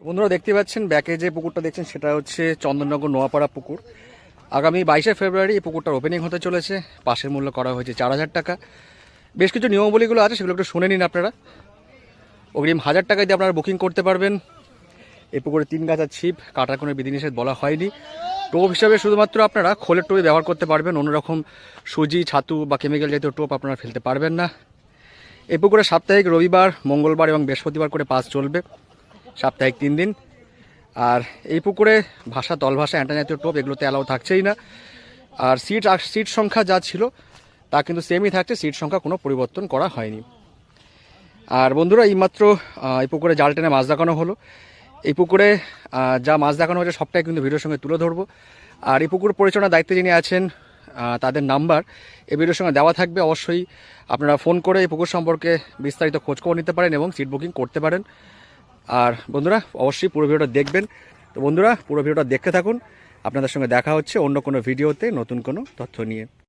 বন্ধুরা দেখতে পাচ্ছেন ব্যাকে যে পুকুরটা দেখছেন সেটা হচ্ছে চন্দননগর নোয়াপাড়া পুকুর। আগামী 22শে ফেব্রুয়ারি এই পুকুরটার ওপেনিং হতে চলেছে। পাশের মূল্য করা হয়েছে 4,000 টাকা। বেশ কিছু নিয়মাবলীগুলো আছে, সেগুলো একটু শুনে নিন আপনারা। অগ্রিম 1,000 টাকা দিয়ে আপনারা বুকিং করতে পারবেন। এই পুকুরে 3 গাছা ছিপ, কাটার কোনো বিধিনিষেধ বলা হয়নি। টোপ হিসাবে শুধুমাত্র আপনারা খোলের টোপই ব্যবহার করতে পারবেন, অন্যরকম সুজি, ছাতু বা কেমিক্যাল জাতীয় টোপ আপনারা ফেলতে পারবেন না। এই পুকুরে সাপ্তাহিক রবিবার, মঙ্গলবার এবং বৃহস্পতিবার করে পাস চলবে, সাপ্তাহিক 3 দিন। আর এই পুকুরে ভাষা, তল ভাষা, অ্যান্টা জাতীয় টোপ এগুলোতে অ্যালাউ থাকছেই না। আর সিট সংখ্যা যা ছিল তা কিন্তু সেমই থাকছে, সিট সংখ্যা কোনো পরিবর্তন করা হয়নি। আর বন্ধুরা এইমাত্র এই পুকুরে জাল টেনে মাছ দেখানো হলো। এই পুকুরে যা মাছ দেখানো হয়েছে সবটাই কিন্তু ভিডিওর সঙ্গে তুলে ধরবো। আর এই পুকুর পরিচালনার দায়িত্বে যিনি আছেন তাদের নাম্বার এই ভিডিওর সঙ্গে দেওয়া থাকবে। অবশ্যই আপনারা ফোন করে এই পুকুর সম্পর্কে বিস্তারিত খোঁজখবর নিতে পারেন এবং সিট বুকিং করতে পারেন। আর বন্ধুরা অবশ্যই পুরো ভিডিওটা দেখবেন। তো বন্ধুরা পুরো ভিডিওটা দেখতে থাকুন, আপনাদের সঙ্গে দেখা হচ্ছে অন্য কোনো ভিডিওতে নতুন কোনো তথ্য নিয়ে।